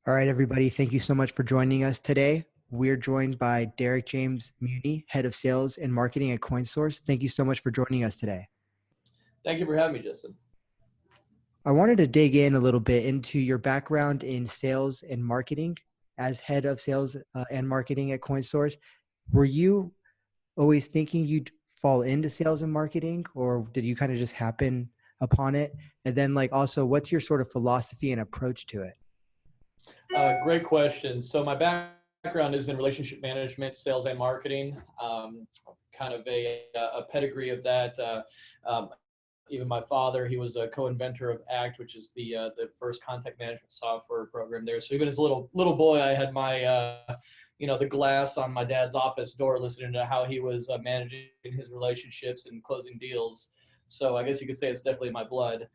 All right, everybody. Thank you so much for joining us today. We're joined by James Muhney, Head of Sales and Marketing at Coinsource. Thank you so much for joining us today. Thank you for having me, Justin. I wanted to dig in a little bit into your background in sales and marketing as Head of Sales and Marketing at Coinsource. Were you always thinking you'd fall into sales and marketing, or did you kind of just happen upon it? And then also, what's your sort of philosophy and approach to it? Great question. So my background is in relationship management, sales, and marketing. Kind of a pedigree of that. Even my father, he was a co-inventor of ACT, which is the first contact management software program there. So even as a little boy, I had my the glass on my dad's office door, listening to how he was managing his relationships and closing deals. So I guess you could say it's definitely in my blood.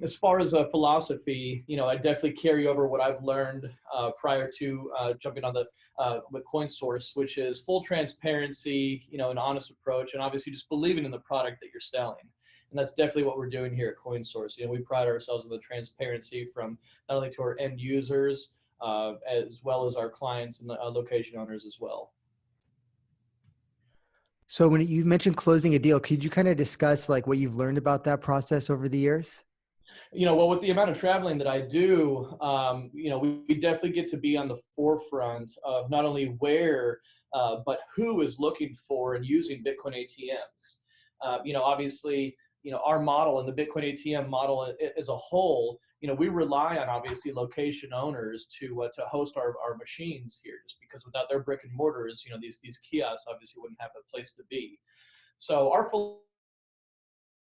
As far as a philosophy, I definitely carry over what I've learned prior to jumping on the with CoinSource, which is full transparency, an honest approach, and obviously just believing in the product that you're selling. And that's definitely what we're doing here at CoinSource. We pride ourselves on the transparency from not only to our end users, as well as our clients and the location owners as well. So when you mentioned closing a deal, could you kind of discuss what you've learned about that process over the years? Well, with the amount of traveling that I do, we definitely get to be on the forefront of not only where, but who is looking for and using Bitcoin ATMs. Obviously, our model and the Bitcoin ATM model as a whole, we rely on obviously location owners to host our machines here, just because without their brick and mortars, these kiosks obviously wouldn't have a place to be. So our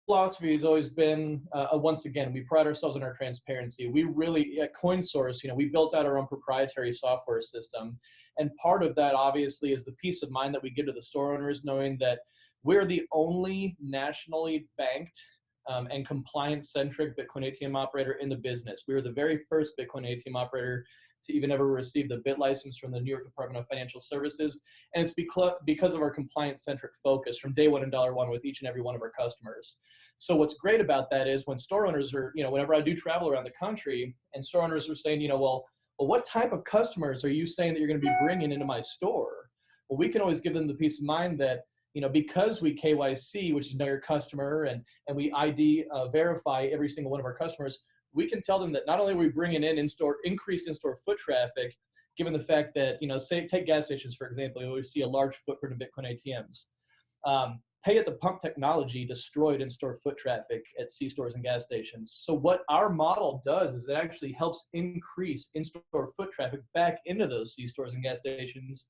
philosophy has always been, once again, we pride ourselves on our transparency. We really, at CoinSource, we built out our own proprietary software system. And part of that, obviously, is the peace of mind that we give to the store owners, knowing that we're the only nationally banked and compliance-centric Bitcoin ATM operator in the business. We were the very first Bitcoin ATM operator to even ever receive the BIT license from the New York Department of Financial Services. And it's because of our compliance-centric focus from day one and dollar one with each and every one of our customers. So what's great about that is when store owners are, whenever I do travel around the country and store owners are saying, well, what type of customers are you saying that you're going to be bringing into my store? Well, we can always give them the peace of mind that, because we KYC, which is know your customer, and we ID verify every single one of our customers, we can tell them that not only are we bringing in increased in-store foot traffic, given the fact that, say, take gas stations, for example, you always see a large footprint of Bitcoin ATMs. Pay at the pump technology destroyed in-store foot traffic at C-stores and gas stations. So what our model does is it actually helps increase in-store foot traffic back into those C-stores and gas stations,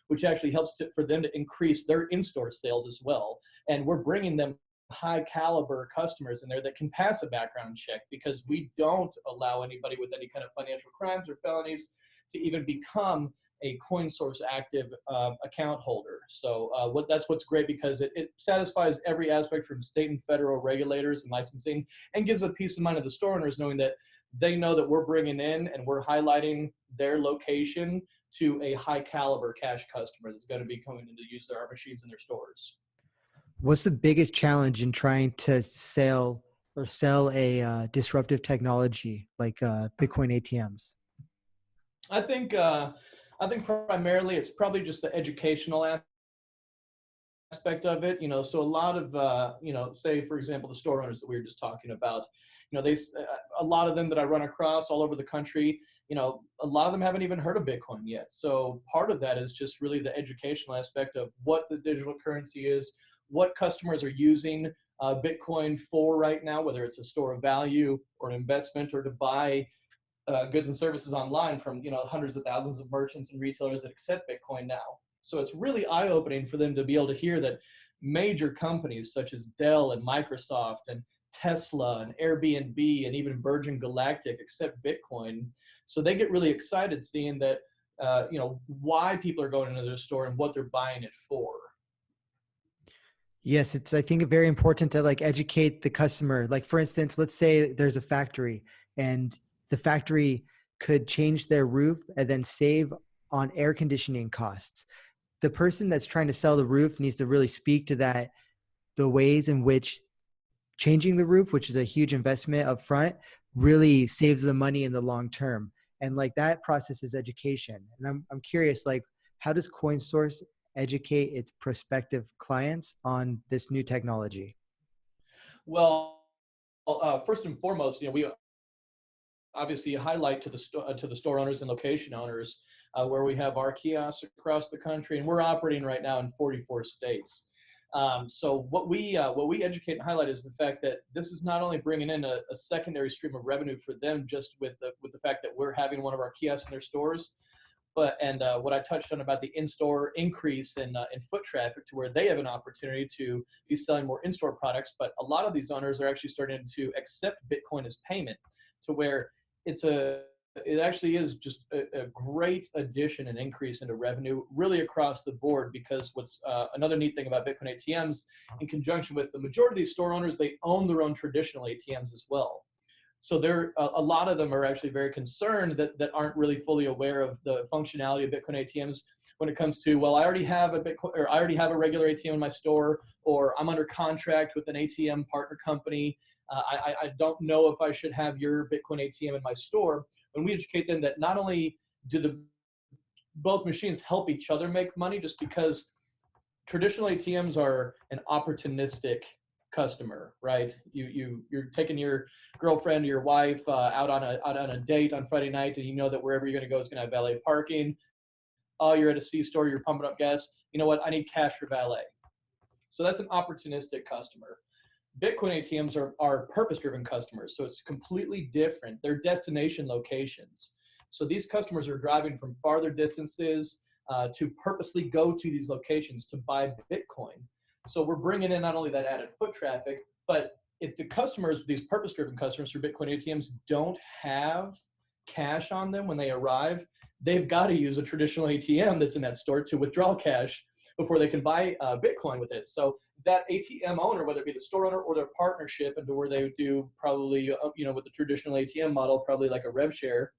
which actually helps for them to increase their in-store sales as well. And we're bringing them high caliber customers in there that can pass a background check, because we don't allow anybody with any kind of financial crimes or felonies to even become a CoinSource active account holder. So that's what's great, because it satisfies every aspect from state and federal regulators and licensing, and gives a peace of mind of the store owners, knowing that they know that we're bringing in and we're highlighting their location to a high caliber cash customer that's going to be coming in to use our machines in their stores. What's the biggest challenge in trying to sell a disruptive technology like Bitcoin ATMs? I think primarily it's probably just the educational aspect of it. So a lot of say for example the store owners that we were just talking about, a lot of them that I run across all over the country, a lot of them haven't even heard of Bitcoin yet. So part of that is just really the educational aspect of what the digital currency is, what customers are using Bitcoin for right now, whether it's a store of value or an investment, or to buy goods and services online from hundreds of thousands of merchants and retailers that accept Bitcoin now. So it's really eye-opening for them to be able to hear that major companies such as Dell and Microsoft and Tesla and Airbnb and even Virgin Galactic accept Bitcoin. So they get really excited seeing that why people are going into their store and what they're buying it for. Yes, it's, I think, very important to educate the customer. Like, for instance, let's say there's a factory and the factory could change their roof and then save on air conditioning costs. The person that's trying to sell the roof needs to really speak to that, the ways in which changing the roof, which is a huge investment up front, really saves the money in the long term. And like that process is education. And I'm curious, like, how does CoinSource educate its prospective clients on this new technology? Well, first and foremost, we obviously highlight to the store owners and location owners where we have our kiosks across the country, and we're operating right now in 44 states. So what we educate and highlight is the fact that this is not only bringing in a secondary stream of revenue for them, just with the fact that we're having one of our kiosks in their stores, but what I touched on about the in-store increase in foot traffic to where they have an opportunity to be selling more in-store products. But a lot of these owners are actually starting to accept Bitcoin as payment, to where it actually is just a great addition and increase into revenue really across the board. Because what's another neat thing about Bitcoin ATMs, in conjunction with the majority of these store owners, they own their own traditional ATMs as well. So a lot of them are actually very concerned that aren't really fully aware of the functionality of Bitcoin ATMs when it comes to, well, I already have a Bitcoin, or I already have a regular ATM in my store, or I'm under contract with an ATM partner company. I don't know if I should have your Bitcoin ATM in my store. When we educate them that not only do both machines help each other make money, just because traditional ATMs are an opportunistic customer, right? You're taking your girlfriend or your wife out on a date on Friday night, and you know that wherever you're going to go is going to have valet parking. Oh, you're at a C store, you're pumping up gas. You know what? I need cash for valet. So that's an opportunistic customer. Bitcoin ATMs are purpose-driven customers, so it's completely different. They're destination locations. So these customers are driving from farther distances to purposely go to these locations to buy Bitcoin. So we're bringing in not only that added foot traffic, but if the customers, these purpose-driven customers for Bitcoin ATMs, don't have cash on them when they arrive, they've got to use a traditional ATM that's in that store to withdraw cash before they can buy Bitcoin with it. So that ATM owner, whether it be the store owner or their partnership, and to where they would do probably, with the traditional ATM model, probably like a rev share,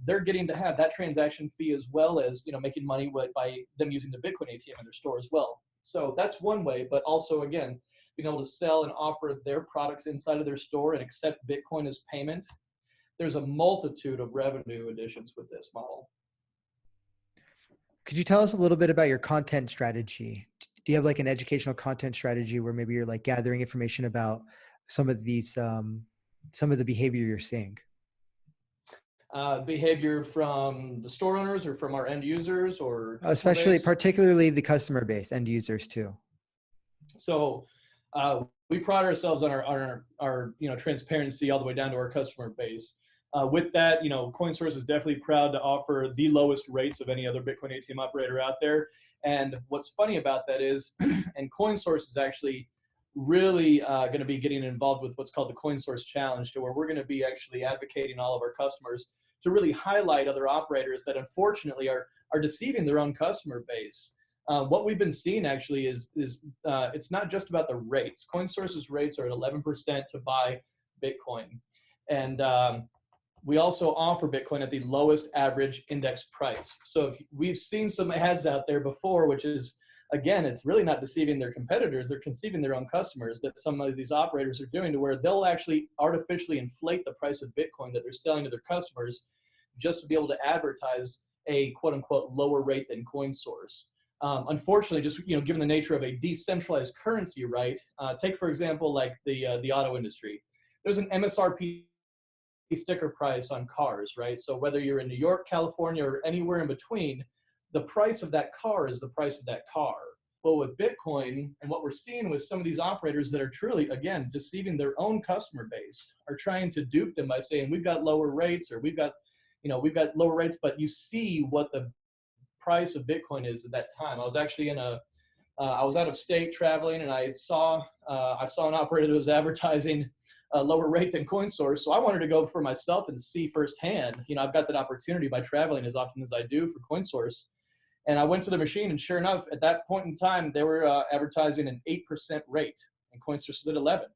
they're getting to have that transaction fee as well as making money by them using the Bitcoin ATM in their store as well. So that's one way, but also again, being able to sell and offer their products inside of their store and accept Bitcoin as payment. There's a multitude of revenue additions with this model. Could you tell us a little bit about your content strategy? Do you have like an educational content strategy where maybe you're like gathering information about some of the behavior you're seeing? Behavior from the store owners or from our end users or customer Especially, base. particularly the customer base, end users too. So we pride ourselves on our transparency all the way down to our customer base. With that, CoinSource is definitely proud to offer the lowest rates of any other Bitcoin ATM operator out there. And what's funny about that is, and CoinSource is actually really going to be getting involved with what's called the CoinSource Challenge, to where we're going to be actually advocating all of our customers to really highlight other operators that unfortunately are deceiving their own customer base. What we've been seeing actually is it's not just about the rates. CoinSource's rates are at 11% to buy Bitcoin. And we also offer Bitcoin at the lowest average index price. So if we've seen some ads out there before, which is, again, it's really not deceiving their competitors, they're deceiving their own customers, that some of these operators are doing, to where they'll actually artificially inflate the price of Bitcoin that they're selling to their customers just to be able to advertise a quote unquote lower rate than CoinSource. Unfortunately, just given the nature of a decentralized currency, right? Take for example, like the auto industry. There's an MSRP sticker price on cars, right? So whether you're in New York, California, or anywhere in between, the price of that car is the price of that car. Well, with Bitcoin, and what we're seeing with some of these operators that are truly, again, deceiving their own customer base, are trying to dupe them by saying we've got lower rates, or we've got lower rates, but you see what the price of Bitcoin is at that time. I was actually I was out of state traveling, and I saw an operator that was advertising a lower rate than CoinSource. So I wanted to go for myself and see firsthand. I've got that opportunity by traveling as often as I do for CoinSource. And I went to the machine, and sure enough, at that point in time, they were advertising an 8% rate, and CoinSource was at 11.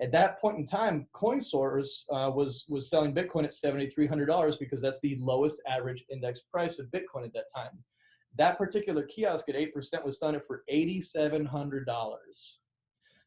At that point in time, CoinSource was selling Bitcoin at $7,300 because that's the lowest average index price of Bitcoin at that time. That particular kiosk at 8% was selling it for $8,700.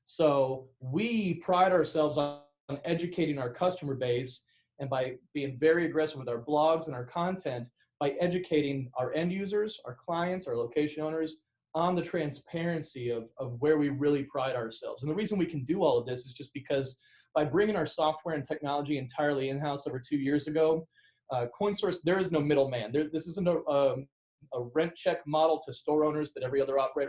So we pride ourselves on educating our customer base and by being very aggressive with our blogs and our content, by educating our end users, our clients, our location owners on the transparency of where we really pride ourselves. And the reason we can do all of this is just because by bringing our software and technology entirely in-house over 2 years ago, CoinSource, there is no middleman. This isn't a rent check model to store owners that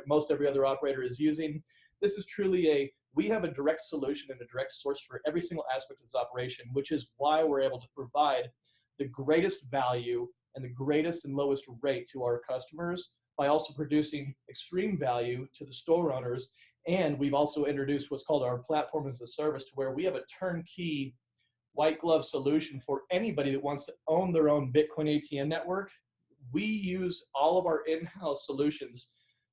most every other operator is using. This is truly we have a direct solution and a direct source for every single aspect of this operation, which is why we're able to provide the greatest value and the greatest and lowest rate to our customers, by also producing extreme value to the store owners. And we've also introduced what's called our platform as a service, to where we have a turnkey white glove solution for anybody that wants to own their own Bitcoin ATM network. We use all of our in-house solutions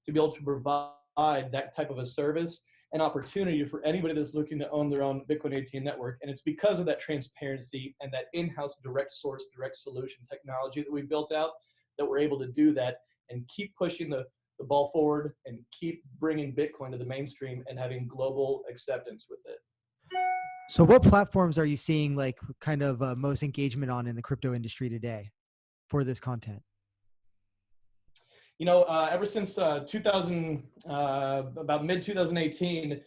to be able to provide that type of a service and opportunity for anybody that's looking to own their own Bitcoin ATM network. And it's because of that transparency and that in-house direct source, direct solution technology that we built out, that we're able to do that and keep pushing the ball forward and keep bringing Bitcoin to the mainstream and having global acceptance with it. So what platforms are you seeing like kind of most engagement on in the crypto industry today for this content? Ever since 2000, about mid 2018,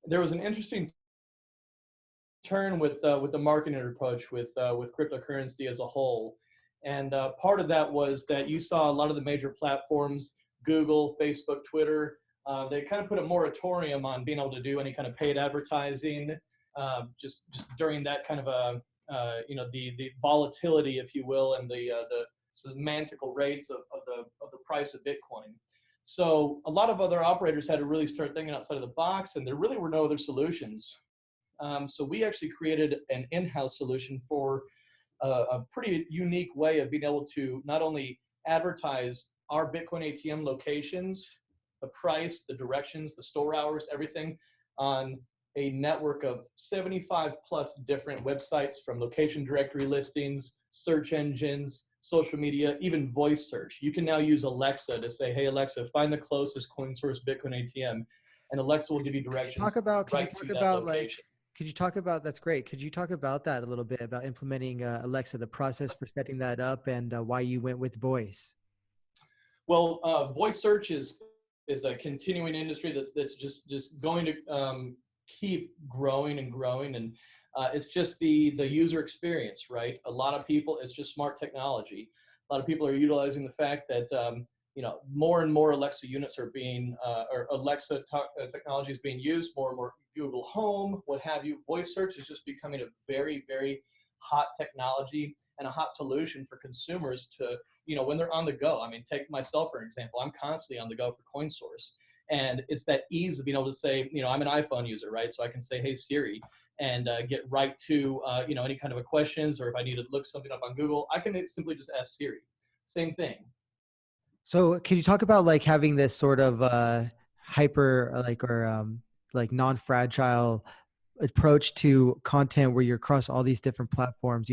there was an interesting turn with the marketing approach with cryptocurrency as a whole. And part of that was that you saw a lot of the major platforms, Google, Facebook, Twitter, they kind of put a moratorium on being able to do any kind of paid advertising, just during that kind of the volatility, if you will, and the semantical rates of the price of Bitcoin. So a lot of other operators had to really start thinking outside of the box, and there really were no other solutions. So we actually created an in-house solution for a pretty unique way of being able to not only advertise our Bitcoin ATM locations, the price, the directions, the store hours, everything on a network of 75 plus different websites, from location directory listings, search engines, social media, even voice search. You can now use Alexa to say, hey, Alexa, find the closest CoinSource Bitcoin ATM. And Alexa will give you directions right to that location. Could you talk about, that's great. Could you talk about that a little bit, about implementing Alexa, the process for setting that up, and why you went with voice? Well, voice search is a continuing industry that's just going to keep growing and growing, and it's just the user experience, right? A lot of people, it's just smart technology. A lot of people are utilizing the fact that more and more Alexa units are being, or Alexa technology is being used, more and more Google Home, what have you. Voice search is just becoming a very, very hot technology and a hot solution for consumers to, when they're on the go. I mean, take myself, for example. I'm constantly on the go for CoinSource. And it's that ease of being able to say, I'm an iPhone user, right? So I can say, hey, Siri, and get right to, any kind of a questions, or if I need to look something up on Google, I can simply just ask Siri. Same thing. So can you talk about like having this sort of hyper like non-fragile approach to content where you're across all these different platforms,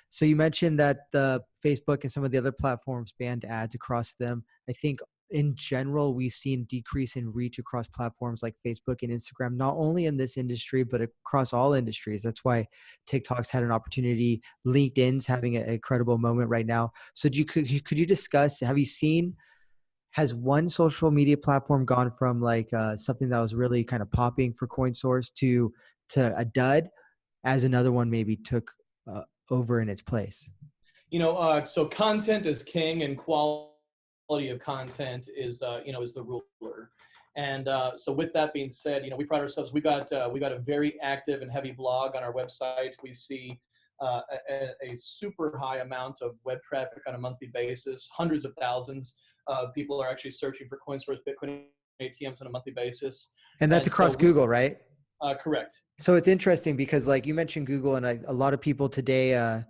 so you mentioned that the Facebook and some of the other platforms banned ads across them. I think in general, we've seen decrease in reach across platforms like Facebook and Instagram, not only in this industry, but across all industries. That's why TikTok's had an opportunity. LinkedIn's having an incredible moment right now. So could you discuss, has one social media platform gone from like something that was really kind of popping for CoinSource to a dud, as another one maybe took over in its place? So content is king, and quality of content is the ruler. And so with that being said, we pride ourselves. We got a very active and heavy blog on our website. We see a super high amount of web traffic on a monthly basis. Hundreds of thousands of people are actually searching for CoinSource Bitcoin ATMs on a monthly basis. And that's across Google, right? Correct. So it's interesting because like you mentioned Google, and a lot of people today are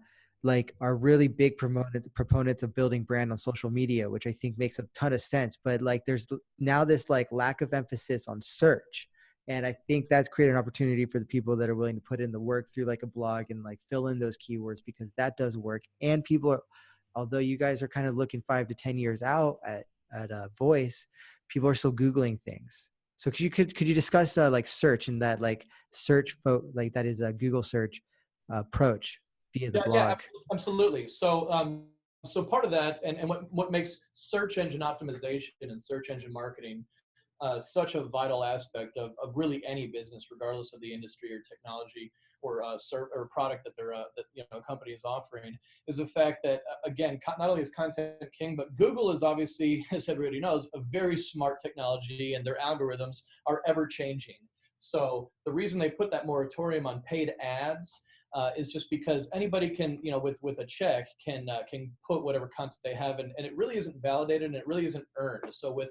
really big proponents of building brand on social media, which I think makes a ton of sense. But like there's now this like lack of emphasis on search. And I think that's created an opportunity for the people that are willing to put in the work through like a blog and like fill in those keywords, because that does work. And people are, although you guys are kind of looking 5 to 10 years out at voice, people are still Googling things. So could you discuss like search and that like search that is a Google search approach via the Yeah, yeah, blog? absolutely. So part of that, and what makes search engine optimization and search engine marketing such a vital aspect of really any business, regardless of the industry or technology or or product that that a company is offering, is the fact that again, not only is content king, but Google is obviously, as everybody knows, a very smart technology, and their algorithms are ever changing. So the reason they put that moratorium on paid ads is just because anybody can, with a check, can put whatever content they have, and it really isn't validated and it really isn't earned. So with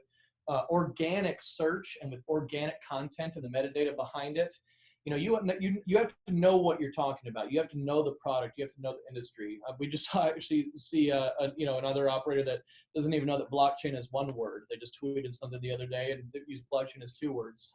organic search and with organic content and the metadata behind it, you have to know what you're talking about. You have to know the product. You have to know the industry. We just actually see another operator that doesn't even know that blockchain is one word. They just tweeted something the other day and they used blockchain as two words.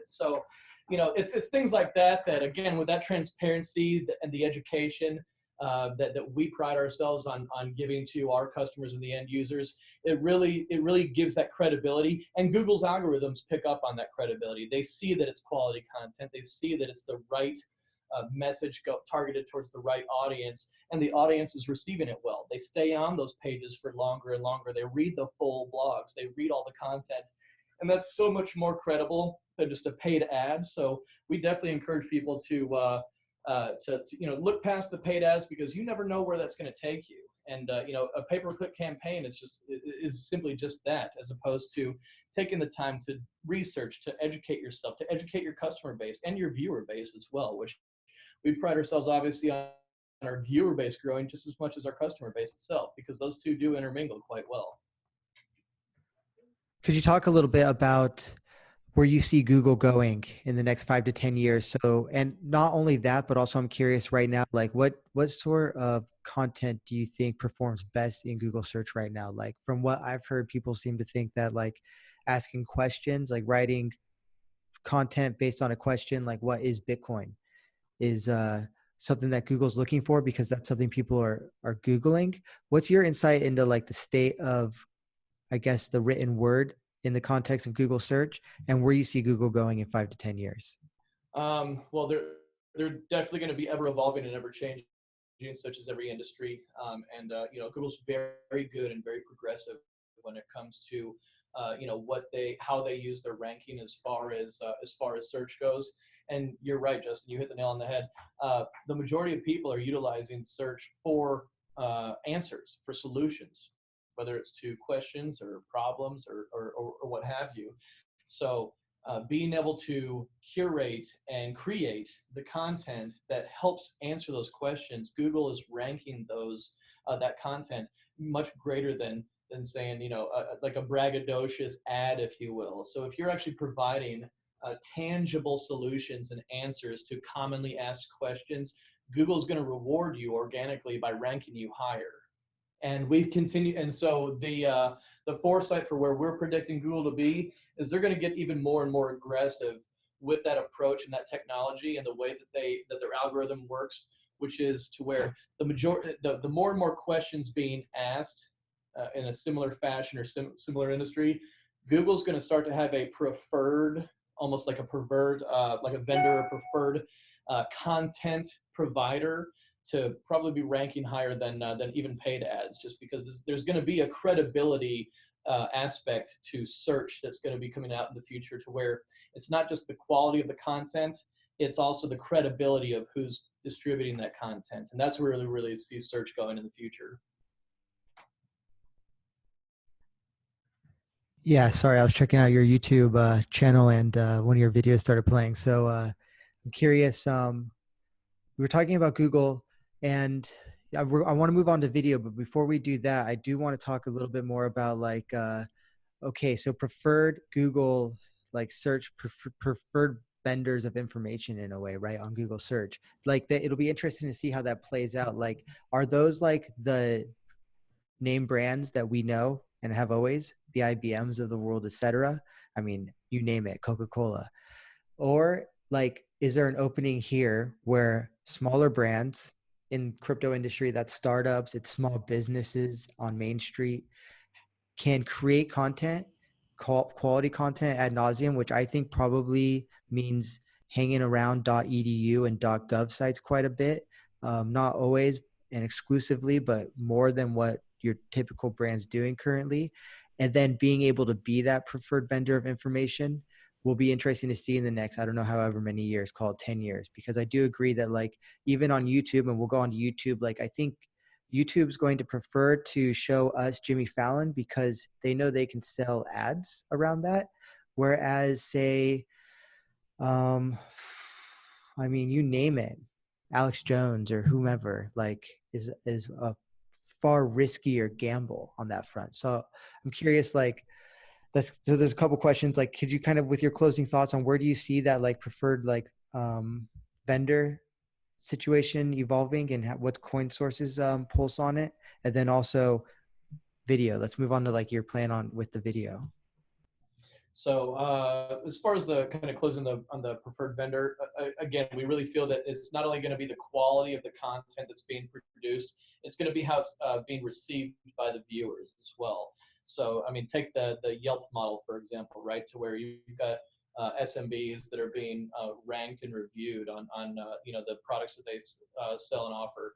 So it's things like that that, again, with that transparency and the education that we pride ourselves on giving to our customers and the end users, it really gives that credibility, and Google's algorithms pick up on that credibility. They see that it's quality content. They see that it's the right message targeted towards the right audience, and the audience is receiving it well. They stay on those pages for longer and longer. They read the full blogs. They read all the content, and that's so much more credible than just a paid ad. So we definitely encourage people to look past the paid ads, because you never know where that's going to take you. And a pay-per-click campaign is simply just that, as opposed to taking the time to research, to educate yourself, to educate your customer base and your viewer base as well, which we pride ourselves obviously on our viewer base growing just as much as our customer base itself, because those two do intermingle quite well. Could you talk a little bit about where you see Google going in the next 5 to 10 years? So, and not only that, but also I'm curious right now, like what sort of content do you think performs best in Google search right now? Like from what I've heard, people seem to think that like asking questions, like writing content based on a question, like what is Bitcoin, is something that Google's looking for, because that's something people are Googling. What's your insight into like the state of, I guess, the written word in the context of Google search, and where you see Google going in 5 to 10 years? Well, they're definitely going to be ever evolving and ever changing, such as every industry. Google's very, very good and very progressive when it comes to how they use their ranking as far as search goes. And you're right, Justin, you hit the nail on the head. The majority of people are utilizing search for answers, for solutions, whether it's to questions or problems or what have you. So being able to curate and create the content that helps answer those questions, Google is ranking that content much greater than saying, like a braggadocious ad, if you will. So if you're actually providing tangible solutions and answers to commonly asked questions, Google's going to reward you organically by ranking you higher. And we continue, and so the foresight for where we're predicting Google to be is they're going to get even more and more aggressive with that approach and that technology and the way that their algorithm works, which is to where the more and more questions being asked in a similar fashion or similar industry, Google's going to start to have a preferred, almost like a preferred, like a vendor, a preferred content provider to probably be ranking higher than even paid ads, just because there's going to be a credibility aspect to search that's going to be coming out in the future, to where it's not just the quality of the content, it's also the credibility of who's distributing that content. And that's where we really see search going in the future. Yeah, sorry, I was checking out your YouTube channel, and one of your videos started playing. So I'm curious. We were talking about Google, and I want to move on to video. But before we do that, I do want to talk a little bit more about like, okay, so preferred Google, like search, preferred vendors of information in a way, right, on Google search. Like it'll be interesting to see how that plays out. Like, are those like the name brands that we know and have always, the IBMs of the world, et cetera? I mean, you name it, Coca-Cola. Or like, is there an opening here where smaller brands in crypto industry, that's startups, it's small businesses on Main Street, can create content, quality content ad nauseum, which I think probably means hanging around .edu and .gov sites quite a bit, not always and exclusively, but more than what your typical brand's doing currently. And then being able to be that preferred vendor of information will be interesting to see in the next, I don't know, however many years, call it 10 years, because I do agree that like even on YouTube, and we'll go on to YouTube, like I think YouTube's going to prefer to show us Jimmy Fallon because they know they can sell ads around that. Whereas say, um, I mean, you name it, Alex Jones or whomever, like is a far riskier gamble on that front. So I'm curious, like, so there's a couple questions. Like, could you kind of, with your closing thoughts on where do you see that like preferred like vendor situation evolving and what coin sources pulse on it, and then also video. Let's move on to like your plan on with the video. So as far as the kind of closing on the preferred vendor, again, we really feel that it's not only going to be the quality of the content that's being produced, it's going to be how it's being received by the viewers as well. So I mean, take the Yelp model for example, right? To where you've got SMBs that are being ranked and reviewed on the products that they sell and offer.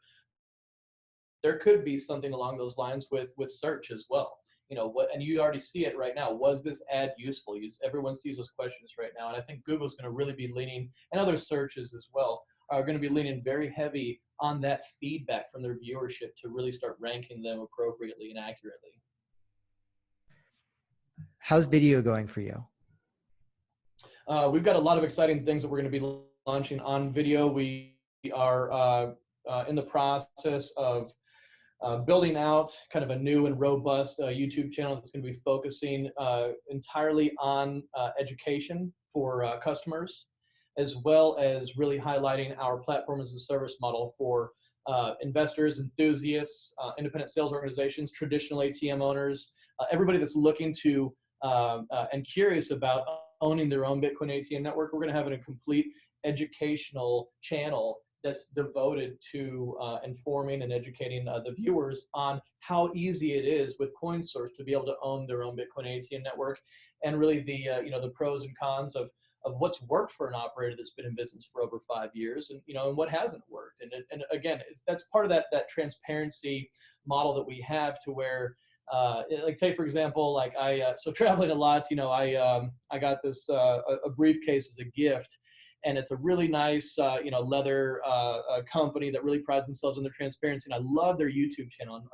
There could be something along those lines with search as well. What, and you already see it right now. Was this ad useful? Everyone sees those questions right now, and I think Google's going to really be leaning, and other searches as well are going to be leaning very heavy on that feedback from their viewership to really start ranking them appropriately and accurately. How's video going for you? We've got a lot of exciting things that we're going to be launching on video. We are in the process of building out kind of a new and robust YouTube channel that's going to be focusing entirely on education for customers, as well as really highlighting our platform as a service model for investors, enthusiasts, independent sales organizations, traditional ATM owners, everybody that's looking to and curious about owning their own Bitcoin ATM network. We're going to have a complete educational channel that's devoted to informing and educating the viewers on how easy it is with Coinsource to be able to own their own Bitcoin ATM network, and really the pros and cons of what's worked for an operator that's been in business for over 5 years, and what hasn't worked. And again, that's part of that transparency model that we have, to where like take for example, like so traveling a lot, I got this a briefcase as a gift, and it's a really nice leather company that really prides themselves on their transparency, and I love their YouTube channel. And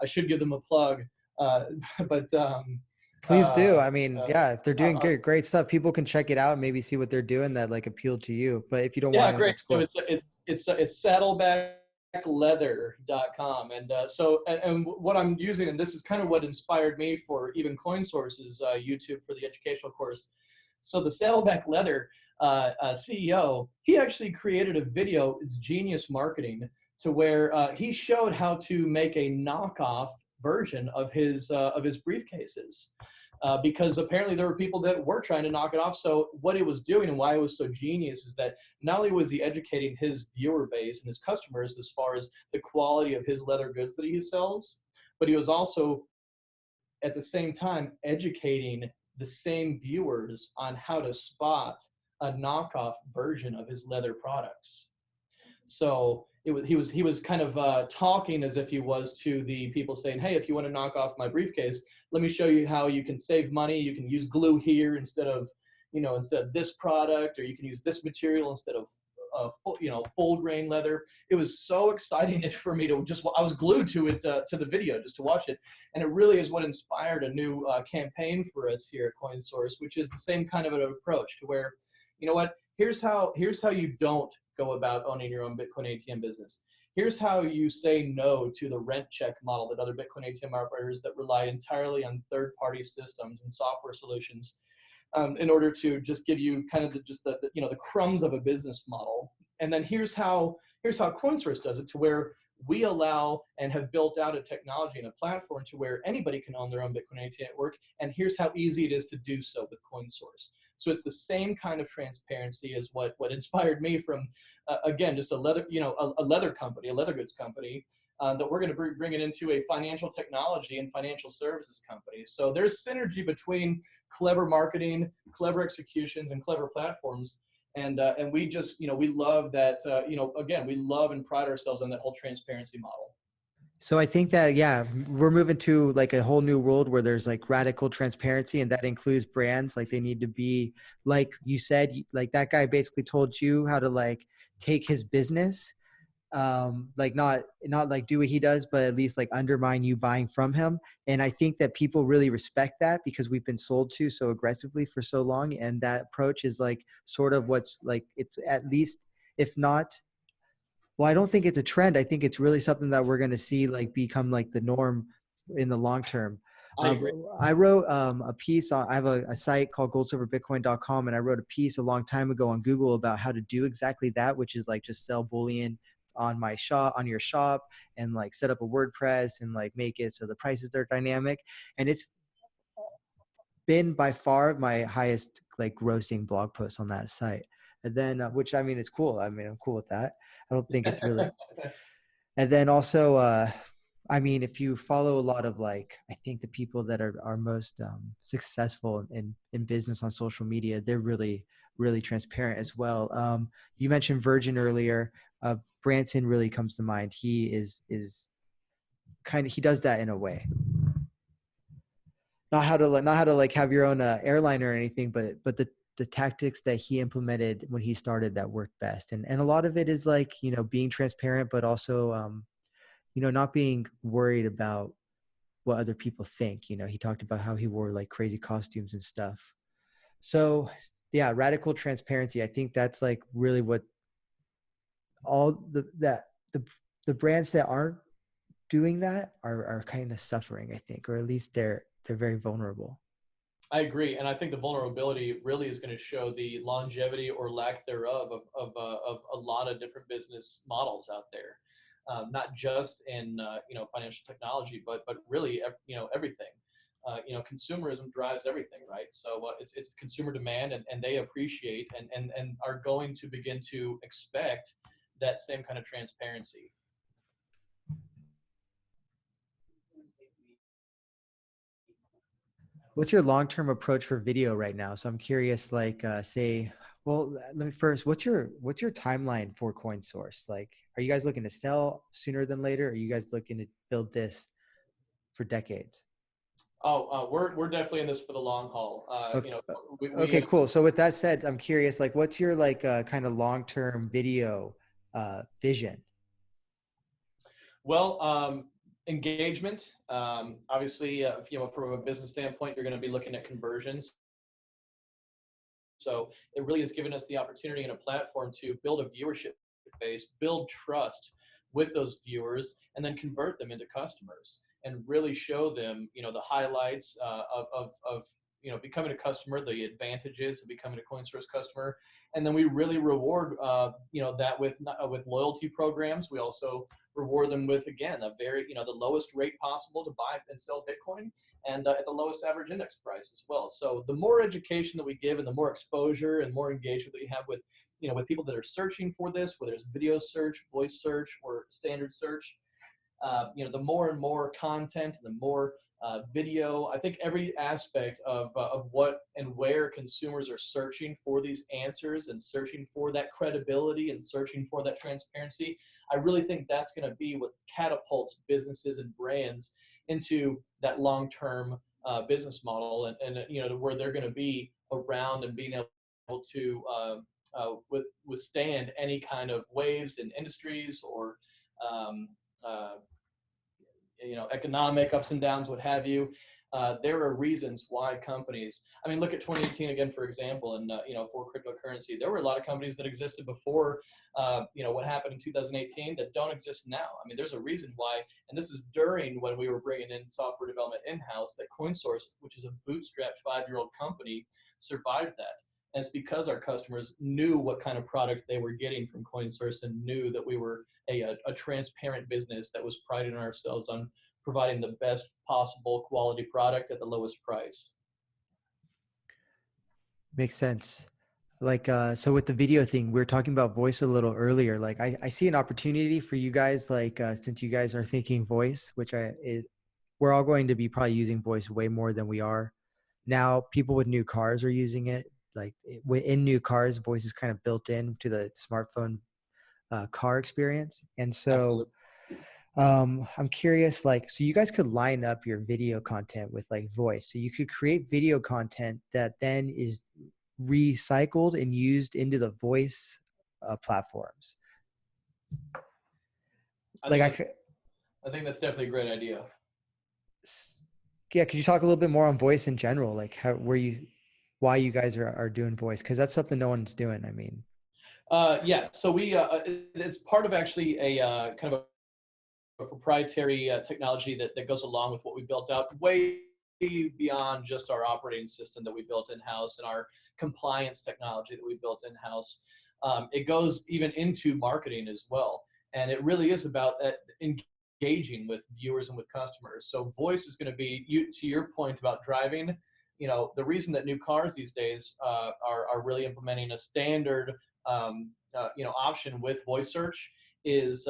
I should give them a plug, but Please do. I mean, yeah, if they're doing uh, great stuff, people can check it out and maybe see what they're doing that like appealed to you. But if you don't want yeah, to, great. that's So cool. it's saddlebackleather.com, and and what I'm using, and this is kind of what inspired me for even Coinsource's YouTube for the educational course. So the Saddleback Leather CEO, he actually created a video. It's genius marketing, to where he showed how to make a knockoff version of his briefcases. Because apparently there were people that were trying to knock it off. So what he was doing and why it was so genius is that not only was he educating his viewer base and his customers as far as the quality of his leather goods that he sells, but he was also at the same time educating the same viewers on how to spot a knockoff version of his leather products. So he was kind of talking as if he was to the people, saying, "Hey, if you want to knock off my briefcase, let me show you how you can save money. You can use glue here instead of this product, or you can use this material instead of full grain leather." It was so exciting for me to I was glued to it, to the video, just to watch it, and it really is what inspired a new campaign for us here at Coinsource, which is the same kind of an approach, to where, you know what, here's how you don't go about owning your own Bitcoin ATM business. Here's how you say no to the rent check model that other Bitcoin ATM operators that rely entirely on third-party systems and software solutions, in order to just give you kind of the crumbs of a business model. And then here's how Coinsource does it, to where we allow and have built out a technology and a platform to where anybody can own their own Bitcoin ATM network. And here's how easy it is to do so with Coinsource. So it's the same kind of transparency as what inspired me from, again, just a leather, a leather company, a leather goods company, that we're going to bring it into a financial technology and financial services company. So there's synergy between clever marketing, clever executions, and clever platforms. And we just, we love that, again, we love and pride ourselves on that whole transparency model. So I think that, yeah, we're moving to like a whole new world where there's like radical transparency, and that includes brands. Like they need to be, like you said, like that guy basically told you how to like take his business, like not like do what he does, but at least like undermine you buying from him. And I think that people really respect that because we've been sold to so aggressively for so long. And that approach is like sort of what's like, it's at least, if not, well, I don't think it's a trend. I think it's really something that we're going to see like become like the norm in the long term. I agree. I wrote a piece on, I have a site called goldsilverbitcoin.com, and I wrote a piece a long time ago on Google about how to do exactly that, which is like just sell bullion on my shop, on your shop, and like set up a WordPress and like make it so the prices are dynamic. And it's been by far my highest like grossing blog post on that site. And then, which I mean, it's cool. I mean, I'm cool with that. I don't think it's really. And then also, I mean, if you follow a lot of like, I think the people that are most successful in business on social media, they're really, really transparent as well. You mentioned Virgin earlier. Branson really comes to mind. He is kind of, he does that in a way. Not how to like have your own airline or anything, but the tactics that he implemented when he started that worked best. And a lot of it is like, being transparent, but also, not being worried about what other people think. He talked about how he wore like crazy costumes and stuff. So yeah, radical transparency. I think that's like really what all the brands that aren't doing that are kind of suffering, I think, or at least they're very vulnerable. I agree, and I think the vulnerability really is going to show the longevity or lack thereof of a lot of different business models out there, not just in financial technology, but really everything. Consumerism drives everything, right? So it's consumer demand, and they appreciate and are going to begin to expect that same kind of transparency. What's your long-term approach for video right now? So I'm curious, like, say, well, let me first, what's your timeline for CoinSource? Like, are you guys looking to sell sooner than later? Or are you guys looking to build this for decades? Oh, we're definitely in this for the long haul. Okay, We okay, cool. So with that said, I'm curious, like, what's your like kind of long-term video vision? Well, engagement. Obviously, from a business standpoint, you're going to be looking at conversions. So it really has given us the opportunity and a platform to build a viewership base, build trust with those viewers, and then convert them into customers and really show them, the highlights of becoming a customer, the advantages of becoming a CoinSource customer, and then we really reward that with loyalty programs. We also reward them with, again, a very the lowest rate possible to buy and sell Bitcoin, and at the lowest average index price as well. So the more education that we give, and the more exposure and more engagement that we have with with people that are searching for this, whether it's video search, voice search, or standard search, the more and more content, and the more video. I think every aspect of what and where consumers are searching for these answers, and searching for that credibility, and searching for that transparency, I really think that's going to be what catapults businesses and brands into that long-term business model, and where they're going to be around and being able to withstand any kind of waves in industries, or um, uh, economic ups and downs, what have you. There are reasons why companies. I mean, look at 2018 again, for example, and for cryptocurrency, there were a lot of companies that existed before, what happened in 2018 that don't exist now. I mean, there's a reason why, and this is during when we were bringing in software development in-house, that CoinSource, which is a bootstrapped 5-year-old company, survived that. And it's because our customers knew what kind of product they were getting from CoinSource, and knew that we were a transparent business that was priding ourselves on providing the best possible quality product at the lowest price. Makes sense. Like, so with the video thing, we were talking about voice a little earlier. Like, I see an opportunity for you guys, like, since you guys are thinking voice, which we're all going to be probably using voice way more than we are now. People with new cars are using it. in new cars, voice is kind of built into the smartphone car experience. And so Absolutely. I'm curious, like, so you guys could line up your video content with like voice. So you could create video content that then is recycled and used into the voice platforms. I Like think I that's could, I think that's definitely a great idea. yeah, could you talk a little bit more on voice in general? Like why you guys are doing voice? Because that's something no one's doing. I mean, Yeah, so it's part of actually a kind of a proprietary technology that goes along with what we built out way beyond just our operating system that we built in-house and our compliance technology that we built in-house. It goes even into marketing as well. And it really is about engaging with viewers and with customers. So voice is going to be, to your point about driving, the reason that new cars these days are really implementing a standard option with voice search is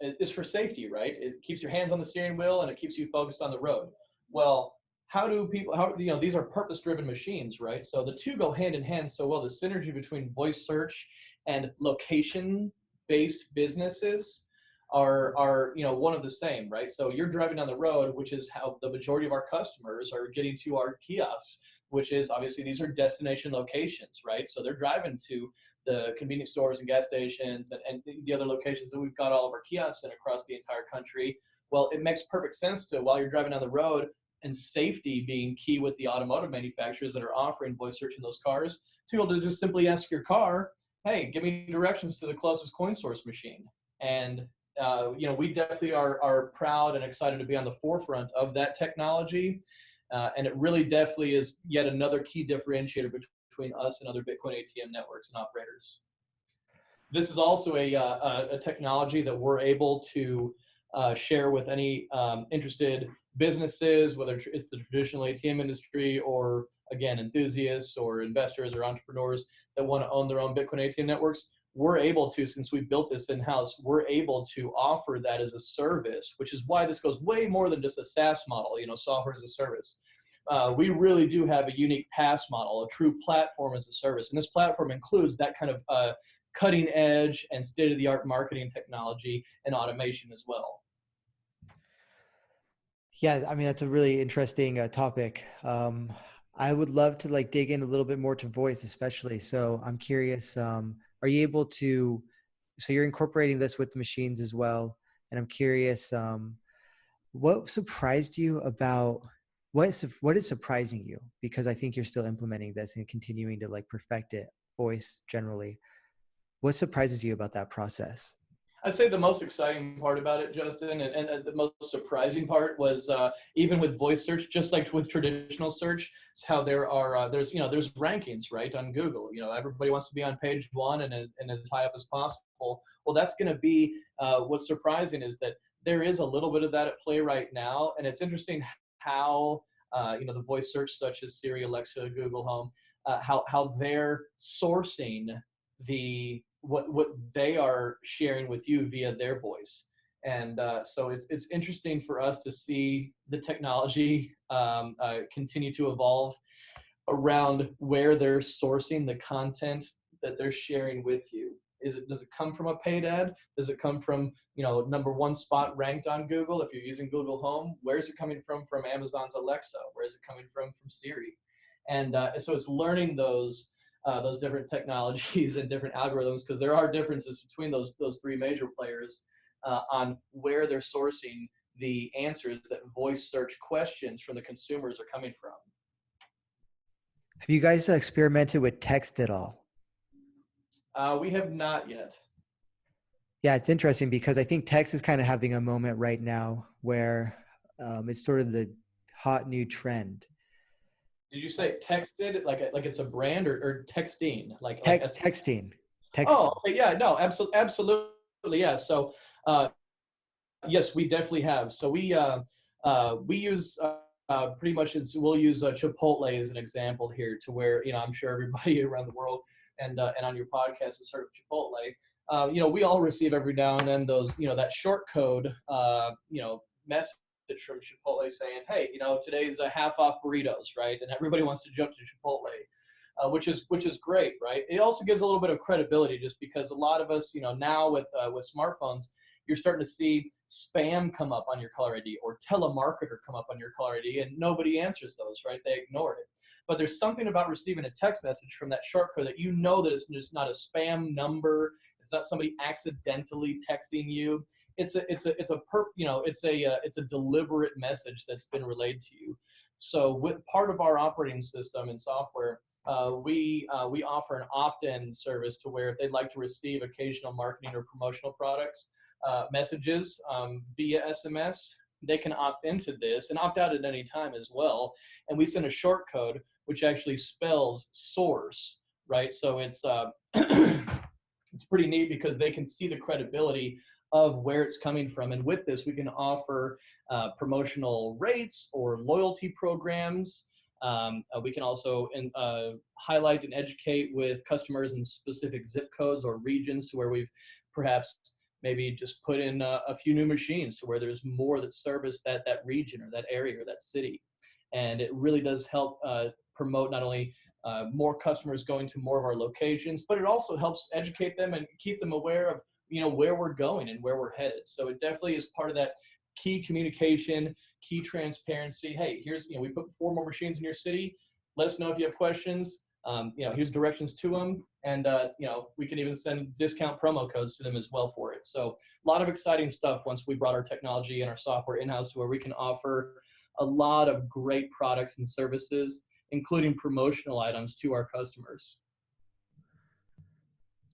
is for safety, right? It keeps your hands on the steering wheel and it keeps you focused on the road. Well, these are purpose-driven machines, right? So the two go hand in hand so well. The synergy between voice search and location-based businesses are one of the same, right? So you're driving down the road, which is how the majority of our customers are getting to our kiosks, which is obviously these are destination locations, right? So they're driving to the convenience stores and gas stations and the other locations that we've got all of our kiosks in across the entire country. Well, it makes perfect sense to, while you're driving down the road, and safety being key with the automotive manufacturers that are offering voice search in those cars, to be able to just simply ask your car, hey, give me directions to the closest Coinsource machine. And we definitely are proud and excited to be on the forefront of that technology. And it really definitely is yet another key differentiator between us and other Bitcoin ATM networks and operators. This is also a technology that we're able to share with any interested businesses, whether it's the traditional ATM industry or, again, enthusiasts or investors or entrepreneurs that want to own their own Bitcoin ATM networks. We're able to, since we built this in-house, we're able to offer that as a service, which is why this goes way more than just a SaaS model, software as a service. We really do have a unique PaaS model, a true platform as a service. And this platform includes that kind of cutting edge and state-of-the-art marketing technology and automation as well. yeah, I mean, that's a really interesting topic. I would love to like dig in a little bit more to voice, especially. So I'm curious, are you able to, so you're incorporating this with the machines as well. And I'm curious, what surprised you about, what is surprising you? Because I think you're still implementing this and continuing to like perfect it, voice generally. What surprises you about that process? I'd say the most exciting part about it, Justin, and the most surprising part was even with voice search, just like with traditional search, it's how there's rankings, right, on Google. Everybody wants to be on page one and as high up as possible. Well, that's going to be what's surprising is that there is a little bit of that at play right now, and it's interesting how the voice search such as Siri, Alexa, Google Home, how they're sourcing what they are sharing with you via their voice. And so it's interesting for us to see the technology continue to evolve around where they're sourcing the content that they're sharing with you. Does it come from a paid ad? Does it come from number one spot ranked on Google? If you're using Google Home, where's it coming from Amazon's Alexa? Where is it coming from Siri? And so it's learning those different technologies and different algorithms, because there are differences between those three major players on where they're sourcing the answers that voice search questions from the consumers are coming from. Have you guys experimented with text at all? We have not yet. Yeah, it's interesting because I think text is kind of having a moment right now where it's sort of the hot new trend. Did you say texted like it's a brand or texting Texting, Oh, texting. okay, yeah, no, absolutely, yeah. So yes, we definitely have. So we use pretty much we'll use Chipotle as an example here, to where I'm sure everybody around the world and on your podcast has heard of Chipotle. We all receive every now and then those that short code message from Chipotle saying, hey, today's a half off burritos, right? And everybody wants to jump to Chipotle. which is great, right? It also gives a little bit of credibility, just because a lot of us, now with smartphones, you're starting to see spam come up on your caller ID or telemarketer come up on your caller ID, and nobody answers those, right? They ignore it. But there's something about receiving a text message from that short code that that it's just not a spam number. It's not somebody accidentally texting you. It's a deliberate message that's been relayed to you. So with part of our operating system and software, we offer an opt-in service to where if they'd like to receive occasional marketing or promotional products messages via SMS, they can opt into this and opt out at any time as well. And we send a short code which actually spells source, right? So it's it's pretty neat because they can see the credibility of where it's coming from. And with this, we can offer promotional rates or loyalty programs. We can also highlight and educate with customers in specific zip codes or regions to where we've perhaps maybe just put in a few new machines to where there's more that service that region or that area or that city. And it really does help promote not only more customers going to more of our locations, but it also helps educate them and keep them aware of where we're going and where we're headed. So it definitely is part of that key communication, key transparency. Hey, we put 4 more machines in your city. Let us know if you have questions. Here's directions to them, and we can even send discount promo codes to them as well for it. So a lot of exciting stuff once we brought our technology and our software in-house to where we can offer a lot of great products and services, including promotional items to our customers.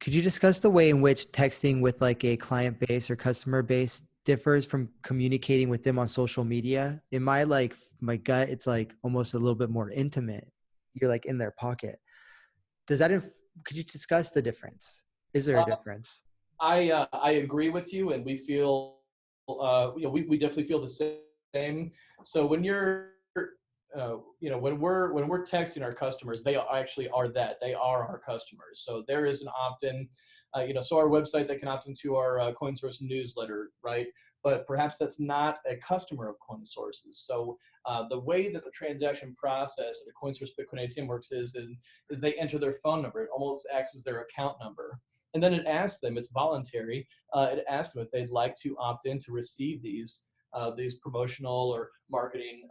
Could you discuss the way in which texting with like a client base or customer base differs from communicating with them on social media? In my gut, it's like almost a little bit more intimate. You're like in their pocket. Could you discuss the difference? Is there a difference? I agree with you, and we feel, we definitely feel the same. So when when we're texting our customers, they actually are that. They are our customers. So there is an opt-in, so our website, they can opt into our Coinsource newsletter, right? But perhaps that's not a customer of Coinsource's. So the way that the transaction process at the Coinsource Bitcoin ATM works is they enter their phone number. It almost acts as their account number. And then it asks them, it's voluntary, it asks them if they'd like to opt in to receive these promotional or marketing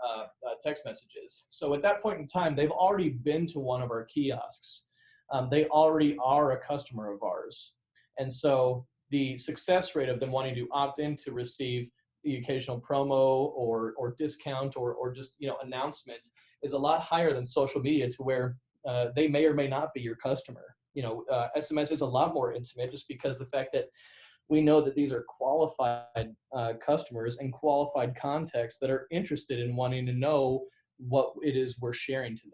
text messages. So at that point in time, they've already been to one of our kiosks. They already are a customer of ours. And so the success rate of them wanting to opt in to receive the occasional promo or discount or just announcement is a lot higher than social media, to where they may or may not be your customer. SMS is a lot more intimate, just because the fact that we know that these are qualified customers and qualified contacts that are interested in wanting to know what it is we're sharing to them.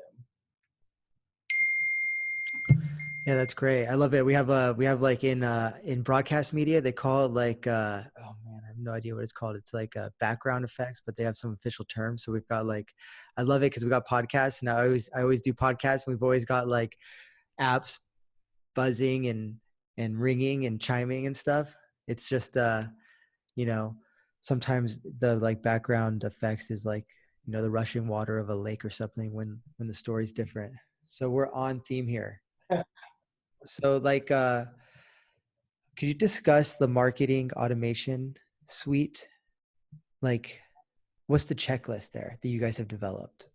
Yeah, that's great. I love it. We have like in broadcast media, they call it like oh man, I have no idea what it's called. It's like background effects, but they have some official terms. So we've got like, I love it because we got podcasts, and I always do podcasts. And we've always got like apps buzzing and ringing and chiming and stuff. It's just sometimes the like background effects is like the rushing water of a lake or something when the story's different. So we're on theme here. So like could you discuss the marketing automation suite? Like, what's the checklist there that you guys have developed?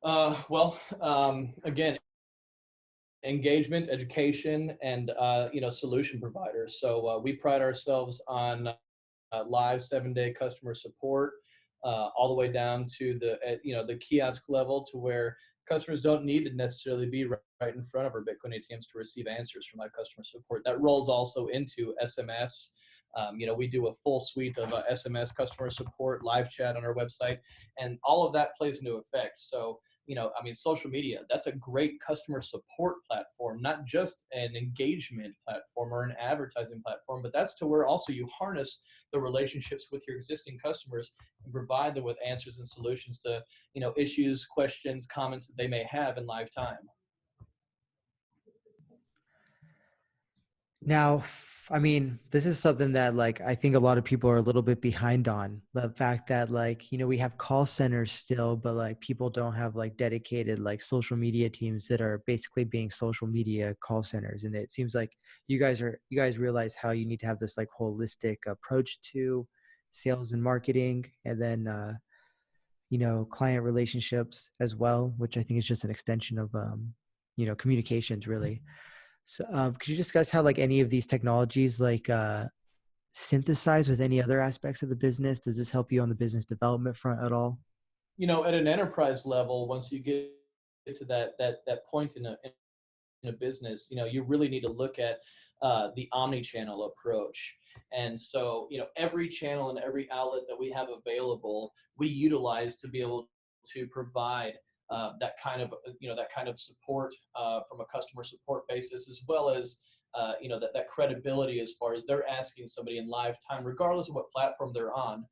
Again, engagement, education, and solution providers. So we pride ourselves on live 7-day customer support, all the way down to the kiosk level, to where customers don't need to necessarily be right in front of our Bitcoin ATMs to receive answers from live customer support. That rolls also into SMS. We do a full suite of SMS customer support, live chat on our website, and all of that plays into effect. So social media, that's a great customer support platform, not just an engagement platform or an advertising platform, but that's to where also you harness the relationships with your existing customers and provide them with answers and solutions to, issues, questions, comments that they may have in live time. Now, I mean, this is something that like I think a lot of people are a little bit behind on. The fact that like, we have call centers still, but like people don't have like dedicated like social media teams that are basically being social media call centers. And it seems like you guys realize how you need to have this like holistic approach to sales and marketing, and then client relationships as well, which I think is just an extension of communications really. So, could you discuss how like any of these technologies like synthesize with any other aspects of the business? Does this help you on the business development front at all? At an enterprise level, once you get to that point in a business, you really need to look at the omni-channel approach. And so, every channel and every outlet that we have available, we utilize to be able to provide that kind of support from a customer support basis, as well as that credibility as far as they're asking somebody in live time, regardless of what platform they're on,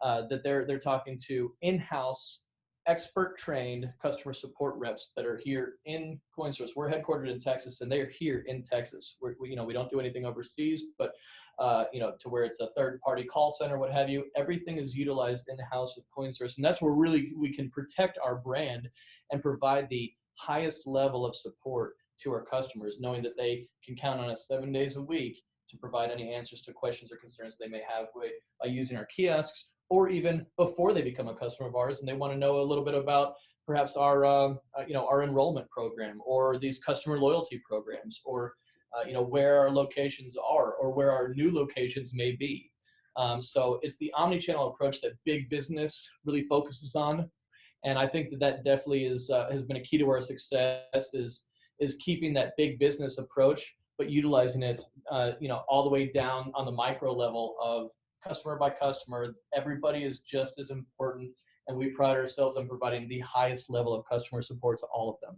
that they're talking to in-house expert trained customer support reps that are here in CoinSource. We're headquartered in Texas, and they're here in Texas. We don't do anything overseas, but to where it's a third party call center, what have you. Everything is utilized in house with CoinSource, and that's where really we can protect our brand and provide the highest level of support to our customers, knowing that they can count on us 7 days a week to provide any answers to questions or concerns they may have by using our kiosks, or even before they become a customer of ours and they want to know a little bit about perhaps our enrollment program or these customer loyalty programs, or where our locations are or where our new locations may be. So it's the omni-channel approach that big business really focuses on, and I think that definitely has been a key to our success, is keeping that big business approach, but utilizing it all the way down on the micro level of customer by customer. Everybody is just as important, and we pride ourselves on providing the highest level of customer support to all of them.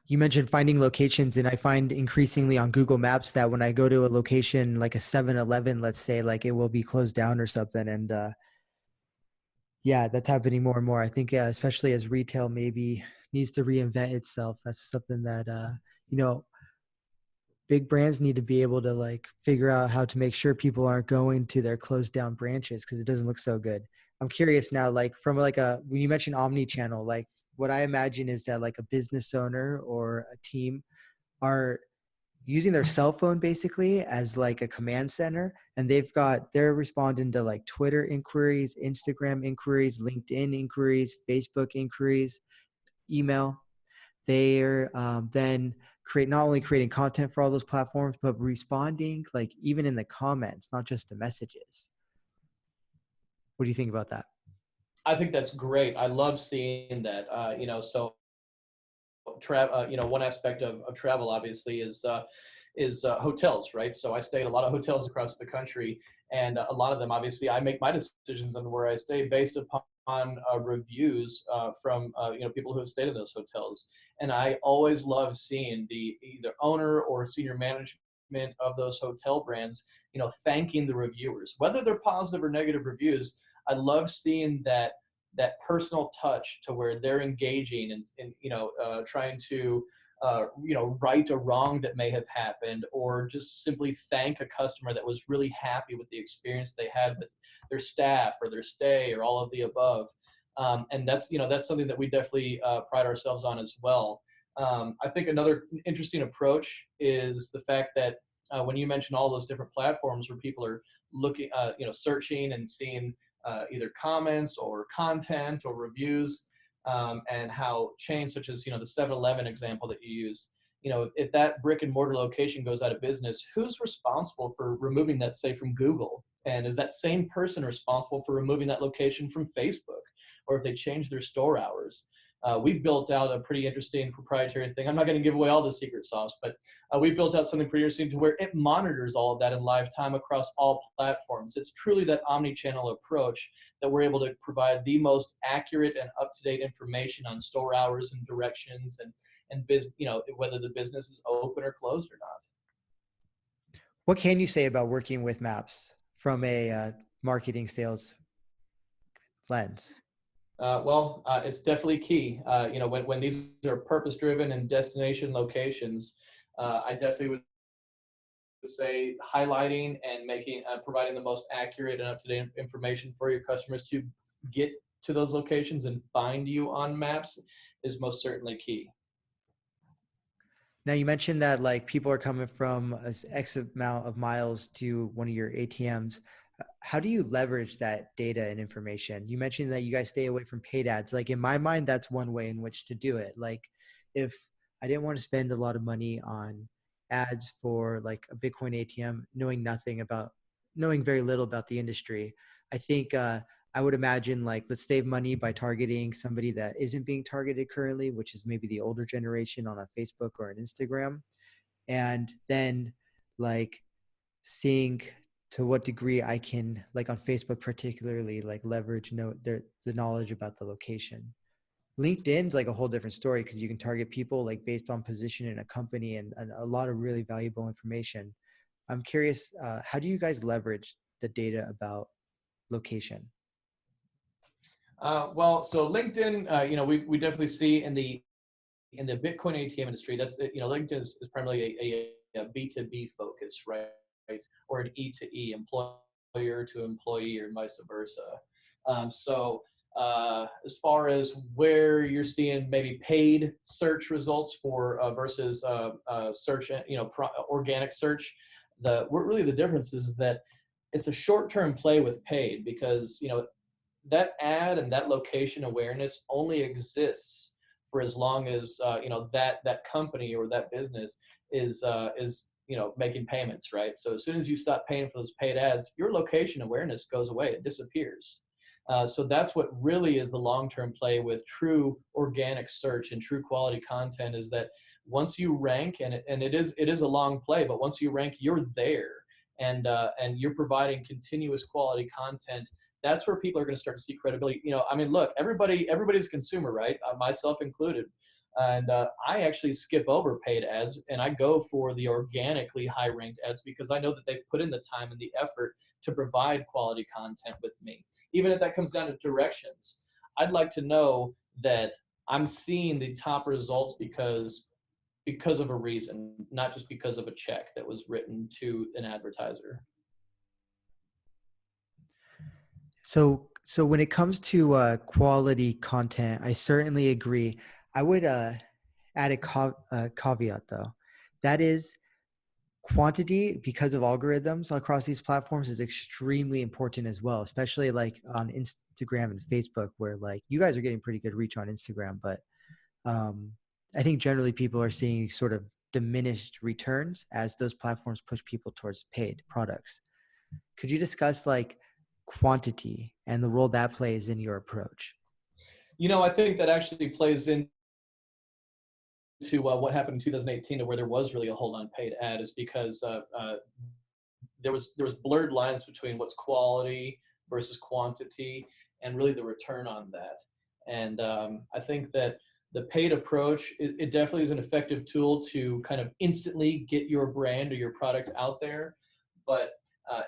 You mentioned finding locations, and I find increasingly on Google Maps that when I go to a location like a 7-Eleven, let's say, like it will be closed down or something. And yeah, that's happening more and more. I think, especially as retail maybe needs to reinvent itself. That's something that, you know, big brands need to be able to like figure out how to make sure people aren't going to their closed down branches because it doesn't look so good. I'm curious now, like from like when you mentioned omni-channel, like what I imagine is that like a business owner or a team are using their cell phone basically as like a command center, and they're responding to like Twitter inquiries, Instagram inquiries, LinkedIn inquiries, Facebook inquiries, email. They're then not only creating content for all those platforms, but responding like even in the comments, not just the messages. What do you think about that? I think that's great. I love seeing that. One aspect of travel obviously is hotels, right? So I stay at a lot of hotels across the country, and a lot of them, obviously, I make my decisions on where I stay based upon reviews from people who have stayed in those hotels. And I always love seeing the either owner or senior management of those hotel brands, thanking the reviewers, whether they're positive or negative reviews. I love seeing that personal touch to where they're engaging and trying to right a wrong that may have happened, or just simply thank a customer that was really happy with the experience they had with their staff or their stay or all of the above. And that's something that we definitely pride ourselves on as well. I think another interesting approach is the fact that when you mention all those different platforms where people are looking, searching and seeing either comments or content or reviews, and how chains such as the 7-Eleven example that you used, if that brick and mortar location goes out of business, who's responsible for removing that, say, from Google? And is that same person responsible for removing that location from Facebook? Or if they change their store hours? We've built out a pretty interesting proprietary thing. I'm not going to give away all the secret sauce, but we built out something pretty interesting to where it monitors all of that in live time across all platforms. It's truly that omni-channel approach that we're able to provide the most accurate and up-to-date information on store hours and directions, and whether the business is open or closed or not. What can you say about working with maps from a marketing sales lens? It's definitely key. When these are purpose-driven and destination locations, I definitely would say highlighting and making providing the most accurate and up-to-date information for your customers to get to those locations and find you on maps is most certainly key. Now you mentioned that like people are coming from X amount of miles to one of your ATMs. How do you leverage that data and information? You mentioned that you guys stay away from paid ads. Like in my mind, that's one way in which to do it. Like if I didn't want to spend a lot of money on ads for like a Bitcoin ATM, knowing very little about the industry, I think I would imagine like let's save money by targeting somebody that isn't being targeted currently, which is maybe the older generation on a Facebook or an Instagram, and then like seeing to what degree I can, like on Facebook particularly, like leverage the knowledge about the location. LinkedIn's like a whole different story because you can target people like based on position in a company and a lot of really valuable information. I'm curious, how do you guys leverage the data about location? Well, so LinkedIn, we definitely see in the Bitcoin ATM industry, that's LinkedIn is primarily a B2B focus, right? Or an E to E, employer to employee, or vice versa. As far as where you're seeing maybe paid search results for versus search, organic search, really the difference is that it's a short-term play with paid because that ad and that location awareness only exists for as long as that company or that business is making payments, right? So as soon as you stop paying for those paid ads, your location awareness goes away; it disappears. So that's what really is the long-term play with true organic search and true quality content is that once you rank, and it is a long play, but once you rank, you're there, and you're providing continuous quality content. That's where people are going to start to see credibility. I mean, look, everybody's a consumer, right? Myself included. And I actually skip over paid ads and I go for the organically high ranked ads because I know that they've put in the time and the effort to provide quality content with me. Even if that comes down to directions, I'd like to know that I'm seeing the top results because of a reason, not just because of a check that was written to an advertiser. So when it comes to quality content, I certainly agree. I would add a caveat though. That is quantity because of algorithms across these platforms is extremely important as well, especially like on Instagram and Facebook where like you guys are getting pretty good reach on Instagram, but um, I think generally people are seeing sort of diminished returns as those platforms push people towards paid products. Could you discuss like quantity and the role that plays in your approach? I think that actually plays into what happened in 2018 to where there was really a hold on paid ad is because there was blurred lines between what's quality versus quantity and really the return on that. And I think that the paid approach, it definitely is an effective tool to kind of instantly get your brand or your product out there. But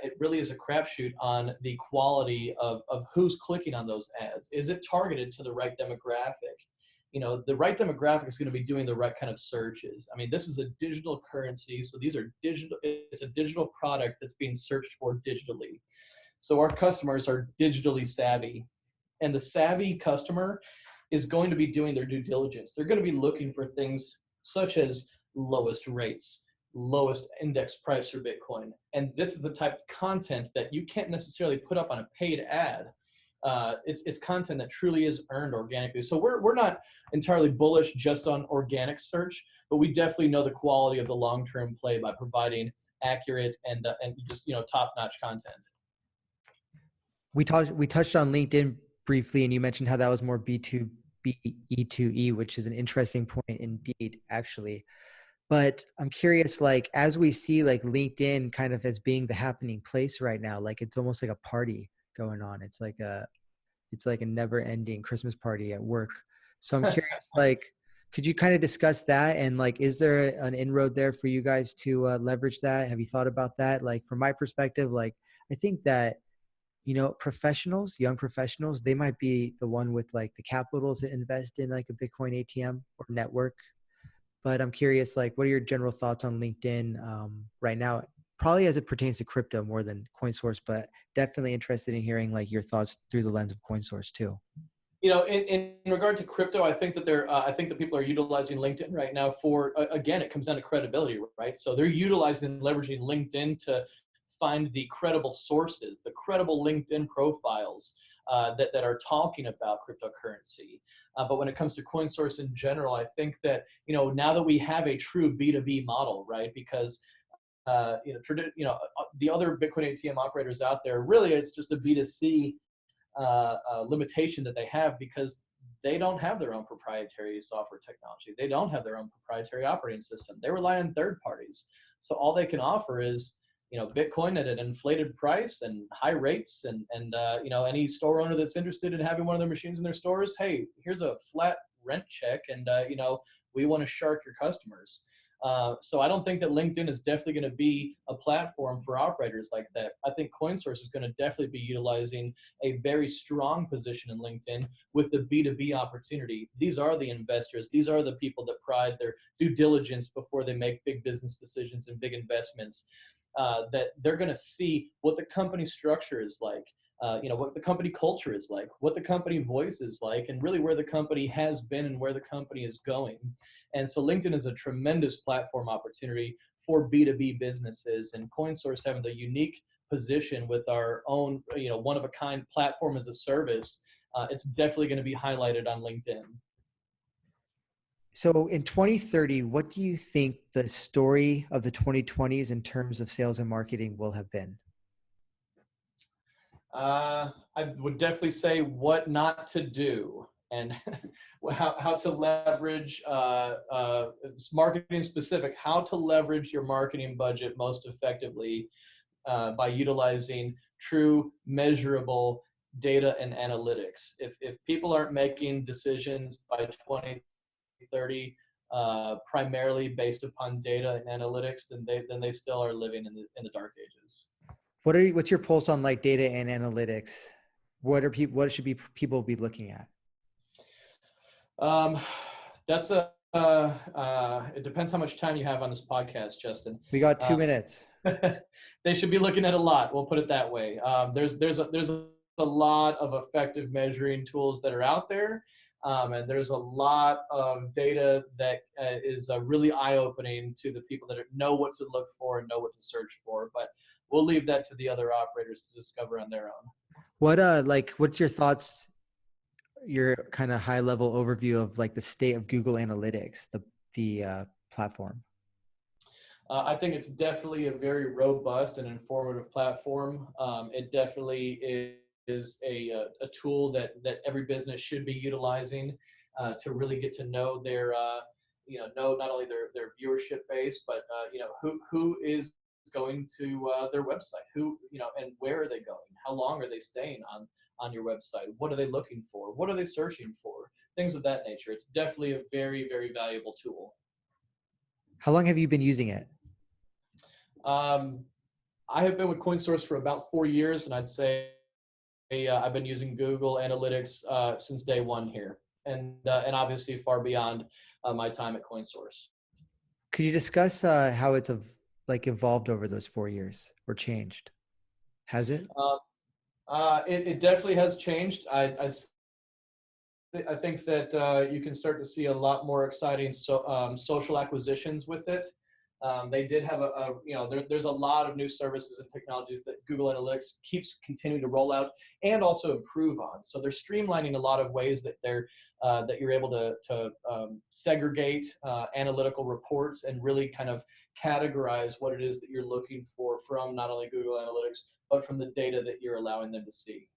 it really is a crapshoot on the quality of who's clicking on those ads. Is it targeted to the right demographic? The right demographic is going to be doing the right kind of searches. I mean, this is a digital currency, so these are digital. It's a digital product that's being searched for digitally. So our customers are digitally savvy, and the savvy customer is going to be doing their due diligence. They're going to be looking for things such as lowest rates, lowest index price for Bitcoin. And this is the type of content that you can't necessarily put up on a paid ad. It's content that truly is earned organically. So we're not entirely bullish just on organic search, but we definitely know the quality of the long-term play by providing accurate and just top-notch content. We touched on LinkedIn briefly, and you mentioned how that was more B2B, E2E, which is an interesting point indeed, actually. But I'm curious, like as we see like LinkedIn kind of as being the happening place right now, like it's almost like a party going on. It's like a never ending Christmas party at work. So I'm curious, like, could you kind of discuss that? And like, is there an inroad there for you guys to leverage that? Have you thought about that? Like from my perspective, like I think that, professionals, young professionals, they might be the one with like the capital to invest in like a Bitcoin ATM or network. But I'm curious, like, what are your general thoughts on LinkedIn right now probably as it pertains to crypto more than CoinSource, but definitely interested in hearing like your thoughts through the lens of CoinSource too. In regard to crypto, I think that I think that people are utilizing LinkedIn right now for, again, it comes down to credibility, right? So they're utilizing and leveraging LinkedIn to find the credible sources, the credible LinkedIn profiles that are talking about cryptocurrency. But when it comes to CoinSource in general, I think that, now that we have a true B2B model, right? Because the other Bitcoin ATM operators out there, really, it's just a B2C limitation that they have, because they don't have their own proprietary software technology. They don't have their own proprietary operating system. They rely on third parties. So all they can offer is, Bitcoin at an inflated price and high rates, and any store owner that's interested in having one of their machines in their stores, hey, here's a flat rent check, and we want to shark your customers. So I don't think that LinkedIn is definitely going to be a platform for operators like that. I think CoinSource is going to definitely be utilizing a very strong position in LinkedIn with the B2B opportunity. These are the investors. These are the people that pride their due diligence before they make big business decisions and big investments. That they're going to see what the company structure is like, what the company culture is like, what the company voice is like, and really where the company has been and where the company is going. And so LinkedIn is a tremendous platform opportunity for B2B businesses, and CoinSource having the unique position with our own, one of a kind platform as a service. It's definitely going to be highlighted on LinkedIn. So in 2030, what do you think the story of the 2020s in terms of sales and marketing will have been? I would definitely say what not to do, and how to leverage, marketing specific, how to leverage your marketing budget most effectively by utilizing true measurable data and analytics. If people aren't making decisions by 2030 primarily based upon data and analytics, then they still are living in the dark ages. What's your pulse on like data and analytics? What should people be looking at? That's it depends how much time you have on this podcast, Justin. We got 2 minutes. They should be looking at a lot. We'll put it that way. There's a lot of effective measuring tools that are out there, and there's a lot of data that is really eye-opening to the people that know what to look for and know what to search for. But we'll leave that to the other operators to discover on their own. What's your thoughts? Your kind of high level overview of like the state of Google Analytics, the platform. I think it's definitely a very robust and informative platform. It definitely is a tool that every business should be utilizing to really get to know their, know not only their viewership base, but who is going to their website, and where are they going? How long are they staying on your website? What are they looking for? What are they searching for? Things of that nature. It's definitely a very, very valuable tool. How long have you been using it? I have been with CoinSource for about 4 years, and I'd say I've been using Google Analytics since day one here, and obviously far beyond my time at CoinSource. Could you discuss how it's evolved over those 4 years or changed? Has it? It definitely has changed. I think that you can start to see a lot more exciting social acquisitions with it. They did have there's a lot of new services and technologies that Google Analytics keeps continuing to roll out and also improve on. So they're streamlining a lot of ways that that you're able to segregate analytical reports and really kind of categorize what it is that you're looking for from not only Google Analytics, but from the data that you're allowing them to see.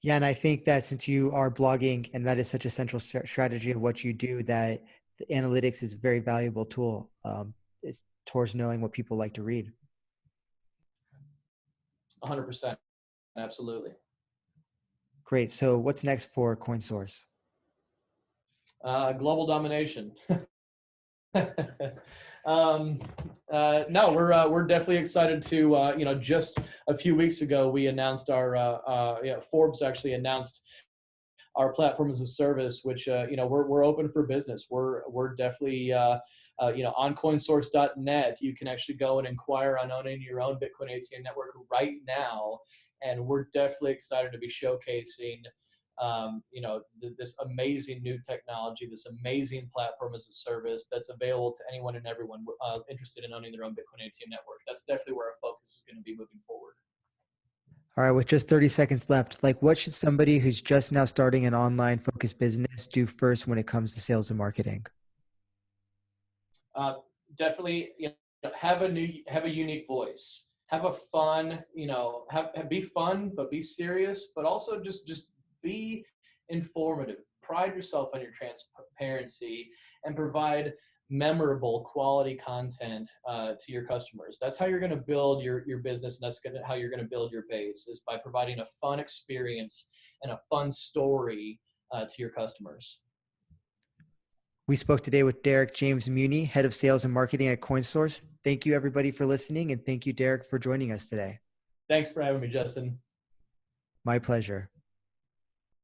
Yeah, and I think that since you are blogging and that is such a central strategy of what you do, that the analytics is a very valuable tool towards knowing what people like to read. 100%. Absolutely. Great. So what's next for CoinSource? Global domination. No, we're definitely excited to, just a few weeks ago, we announced Forbes actually announced our platform as a service, which, we're open for business. We're definitely On coinsource.net, you can actually go and inquire on owning your own Bitcoin ATM network right now. And we're definitely excited to be showcasing this amazing new technology, this amazing platform as a service that's available to anyone and everyone interested in owning their own Bitcoin ATM network. That's definitely where our focus is going to be moving forward. All right, with just 30 seconds left, like what should somebody who's just now starting an online focused business do first when it comes to sales and marketing? Definitely, have a unique voice, have a fun, be fun, but be serious, but also just be informative. Pride yourself on your transparency and provide memorable quality content to your customers. That's how you're going to build your business, and that's how you're going to build your base, is by providing a fun experience and a fun story to your customers. We spoke today with James Muhney, Head of Sales and Marketing at Coinsource. Thank you, everybody, for listening, and thank you, Derek, for joining us today. Thanks for having me, Justin. My pleasure.